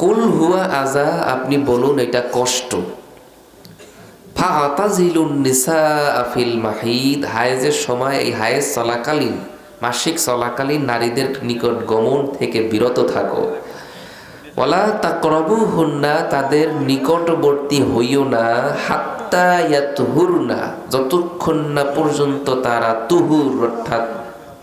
কুল হুয়া আযা, আপনি বলুন এটা কষ্ট। ফাতাজিলুন নিসা ফিল মাহিদ, হায়েজের সময়, এই হায়েজ চলাকালীন, মাসিক চলাকালীন নারীদের নিকট গমন থেকে বিরত থাকো। ওয়ালা তাকরাবুহুন্না, তাদের নিকটবর্তী হইও না, হাত্তা ইয়াতহুরনা, যতক্ষণ না পর্যন্ত তারা তুহুর অর্থাৎ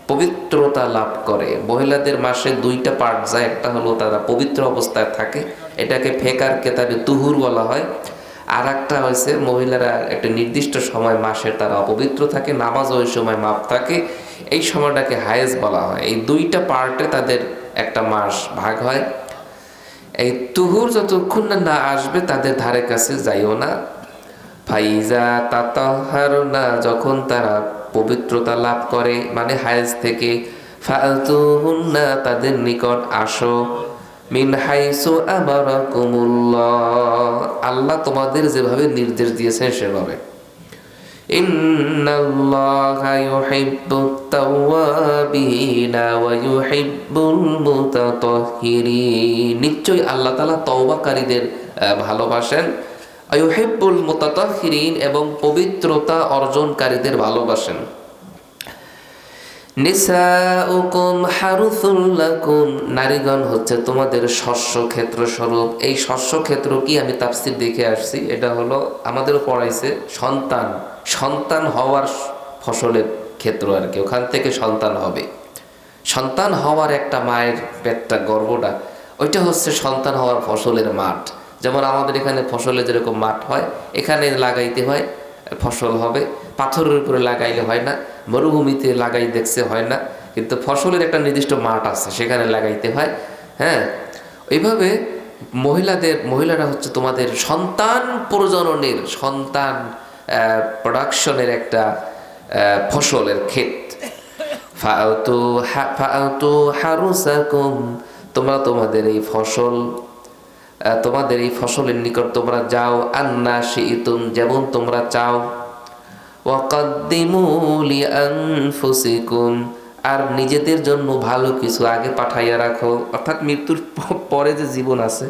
পবিত্রতা লাভ করে। মহিলাদের মাসে দুইটা পার্ট যায়, একটা হলো তারা পবিত্র অবস্থায় থাকে, এটাকে ফেকার কেতাবে তুহুর বলা হয়। আর একটা হয়েছে মহিলারা একটা নির্দিষ্ট সময় মাসে তারা অপবিত্র থাকে, নামাজ ওই সময় মাপ থাকে, এই সময়টাকে হায়েজ বলা হয়। এই দুইটা পার্টে তাদের একটা মাস ভাগ হয়। এই তুহুর যতক্ষণ না আসবে তাদের ধারে কাছে যাইও না। ফাইজা তাতাহারনা, যখন তারা পবিত্রতা লাভ করে মানে হায়েজ থেকে, ফাতুহুন্না, তাদের নিকট আসো, মিন হাইসু আমারাকুমুল্লাহ, আল্লাহ তোমাদের যেভাবে নির্দেশ দিয়েছেন সেভাবে। ইন্নাল্লাহা ইউহিব্বুত তাওয়াবিনা ওয়া ইউহিব্বুল মুতাতাহহিরিন, নিশ্চয়ই আল্লাহ তাআলা তওবাকারীদের ভালোবাসেন। ইউহিব্বুল মুতাতাহহিরিন, এবং পবিত্রতা অর্জনকারীদের ভালোবাসেন। নিসাউকুম হারুসুল লাকুম, নারীগণ হচ্ছে তোমাদের শস্য ক্ষেত্র স্বরূপ। এই শস্য ক্ষেত্র কি, আমি তাফসীর দেখে আসছি, এটা হলো আমাদেরও পড়াইছে সন্তান, সন্তান হওয়ার ফসলের ক্ষেত্র আর কি, ওখান থেকে সন্তান হবে। সন্তান হওয়ার একটা মায়ের পেটটা, গর্ভটা, ওইটা হচ্ছে সন্তান হওয়ার ফসলের মাঠ। যেমন আমাদের এখানে ফসলে যেরকম মাঠ হয়, এখানে লাগাইতে হয়, ফসল হবে। পাথরের উপরে লাগাইলে হয় না, মরুভূমিতে লাগাই দেখছে হয় না, কিন্তু ফসলের একটা নির্দিষ্ট মাঠ আছে, সেখানে লাগাইতে হয়। হ্যাঁ, ওইভাবে মহিলারা হচ্ছে তোমাদের সন্তান প্রজননের, সন্তান প্রোডাকশনের একটা ফসলের ক্ষেত। ফাআতু হারুসাকুম, তোমরা তোমাদের এই ফসল, তোমাদের এই ফসলের নিকট তোমরা যাও, আন্না শিইতুম, যেমন তোমরা চাও। ওয়াকাদ্দিমু লিআনফুসিকুম, আর নিজেদের জন্য ভালো কিছু আগে পাঠাইয়া রাখো, অর্থাৎ মৃত্যুর পরে যে জীবন আছে,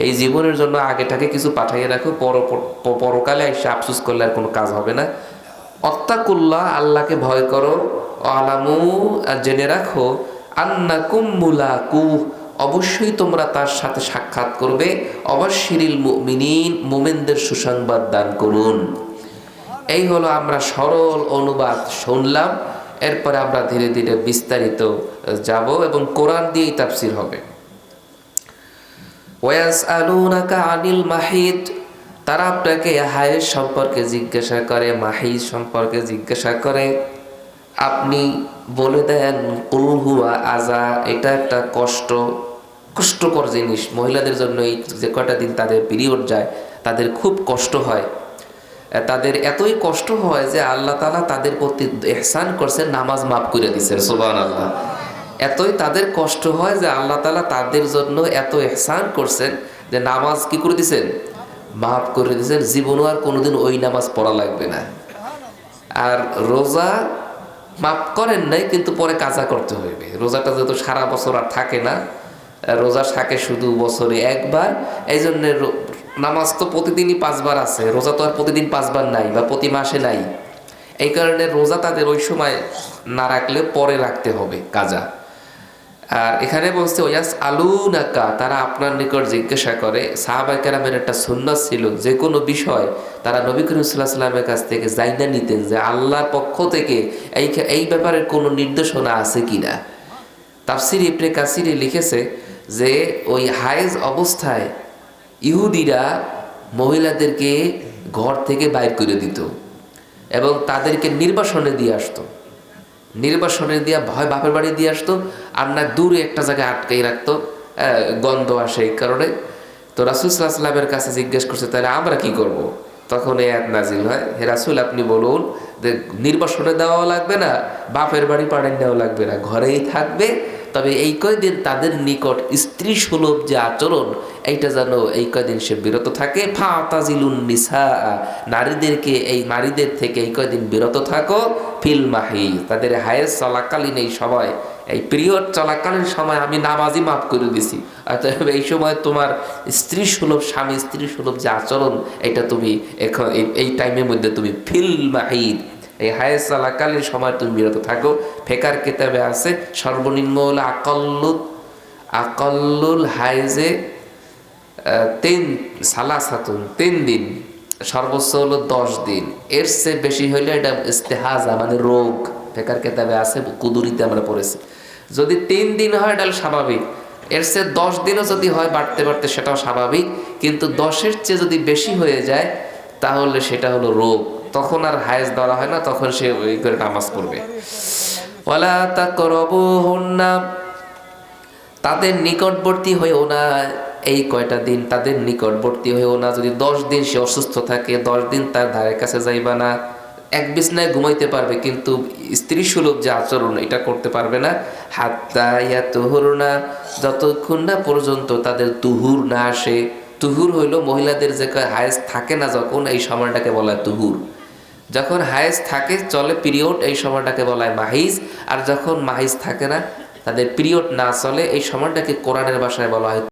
এই জীবনের জন্য আগেটাকে কিছু পাঠাইয়া রাখো, পরকালে এসে আফসোস করলে আর কোনো কাজ হবে না। অত্তাকুল্লাহ, আল্লাহকে ভয় করো। আলামু, আর জেনে রাখো, আন্নাকুম মুলাকু, অবশ্যই তোমরা তার সাথে সাক্ষাৎ করবে। অবাশশিরিল মুমিনিন, মুমিনদের সুসংবাদ দান করুন। এই হলো আমরা সরল অনুবাদ শুনলাম, এরপরে আমরা ধীরে ধীরে বিস্তারিত যাব এবং কোরআন দিয়েই তাফসীর হবে। ওয়াসআলুনাকা আনিল মাহিদ, তারা আপনাকে হায়েজ সম্পর্কে জিজ্ঞাসা করে, মাহিজ সম্পর্কে জিজ্ঞাসা করে। আপনি বলে দেন কুল হুয়া আযা, এটা একটা কষ্টকর জিনিস। মহিলাদের জন্য এই যে কয়টা দিন তাদের পিরিয়ড যায়, তাদের খুব কষ্ট হয়। তাদের এতই কষ্ট হয় যে আল্লাহ তাআলা তাদের প্রতি ইহসান করছেন, নামাজ মাফ করে দিয়েছেন, সুবহানাল্লাহ। এতই তাদের কষ্ট হয় যে আল্লাহ তাআলা তাদের জন্য এত ইহসান করছেন যে নামাজ কি করে দিয়েছেন, মাফ করে দিয়েছেন। জীবনও আর কোনোদিন ওই নামাজ পড়া লাগবে না। আর রোজা মাফ করেন নাই, কিন্তু পরে কাজা করতে হইবে। রোজাটা যেহেতু সারা বছর আর থাকে না, রোজা থাকে শুধু বছরে একবার, এই জন্যে নামাজ তো প্রতিদিনই 5 বার আছে, রোজা তো আর প্রতিদিন 5 বার নাই বা প্রতি মাসে নাই। এই কারণে রোজা তাদের ওই সময় না রাখলে পরে রাখতে হবে কাজা। আর এখানে বলছে ওয়াস আলুনাকা, তারা আপনার নিকট জিজ্ঞাসা করে। সাহাবায়ে কেরামের একটা সুন্নাত ছিল, যে কোনো বিষয় তারা নবী করিম সাল্লাল্লাহু আলাইহি ওয়াসাল্লামের কাছ থেকে জাইনা নিতেন যে আল্লাহর পক্ষ থেকে এই ব্যাপারে কোনো নির্দেশনা আছে কিনা। তাফসীর ইবনে কাসিরে লিখেছে যে ওই হায়েজ অবস্থায় ইহুদিরা মহিলাদেরকে ঘর থেকে বাইর করে দিত এবং তাদেরকে নির্বাসনে দিয়ে আসতো, নির্বাসনে দিয়ে ভয় বাপের বাড়ি দিয়ে আসতো, আর না দূরে একটা জায়গায় আটকাই রাখতো, গন্ধ আসে এই কারণে। তো রাসূল সাল্লাল্লাহু আলাইহি ওয়াসাল্লামের কাছে জিজ্ঞেস করছে, তাহলে আমরা কি করব? তখন এই আয়াত নাজিল হয়, হে রাসূল আপনি বলুন যে নির্বাসনে দেওয়া লাগবে না, বাপের বাড়ি পাঠান দেওয়া লাগবে না, ঘরেই থাকবে। তবে এই কয়দিন তাদের নিকট স্ত্রী সুলভ যে আচরণ, এইটা যেন এই কয়দিন সে বিরত থাকে। ফাতাজিলুন নিসা, নারীদের থেকে এই কয়দিন বিরত থাকো। ফিল মাহি, তাদের হায়েজ চলাকালীন এই সময় এই পিরিয়ড চলাকালীন সময় আমি নামাজই মাফ করে দিছি, অতএব এই সময় তোমার স্ত্রী সুলভ, স্বামী স্ত্রী সুলভ যে আচরণ, এটা তুমি এখন এই টাইমের মধ্যে তুমি ফিল মাহিদ, এই হায়েজ চলাকালীন সময় তুমি বিরত থাকো। ফেকার কিতাবে আছে সর্বনিম্ন হলো আকল্লুল হায়েজে সালাসাতুন 3 দিন, সর্বোচ্চ হলো 10 দিন, এর চেয়ে বেশি হইলে এটা ইস্তেহাজা মানে রোগ। ফেকার কিতাবে আছে, কুদুরিতে আমরা পড়েছি। যদি 3 দিন হয় এটা স্বাভাবিক, এর চেয়ে 10 দিনও যদি হয় বাড়তে বাড়তে সেটাও স্বাভাবিক, কিন্তু 10-এর চেয়ে যদি বেশি হয়ে যায় তাহলে সেটা হলো রোগ, তখন আর হায়েজ ধরা হয় না, তখন সে ওই করে নামাজ পড়বে। ওয়ালা তাকরাবুহুন্না, তাদের নিকটবর্তী হয়েও না, এই কয়টা দিন তাদের নিকটবর্তী হয়েও না। যদি 10 দিন সে অসুস্থ থাকে, 10 দিন তার ধারের কাছে যাইবা না। এক বিছনায় ঘুমাইতে পারবে কিন্তু স্ত্রী সুলভ যে আচরণ এটা করতে পারবে না। হাত্তা ইয়াতুহুরনা, যতক্ষণ না পর্যন্ত তাদের তুহুর না আসে। তুহুর হইল মহিলাদের যে হায়েজ থাকে না যখন, এই সময়টাকে বলা হয় তুহুর। যখন হায়েজ থাকে চলে পিরিয়ড, এই সময়টাকে বলা হয় মাহিজ। আর যখন মাহিজ থাকে না, তাদের পিরিয়ড না চলে, এই সময়টাকে কোরআনের ভাষায় বলা হয়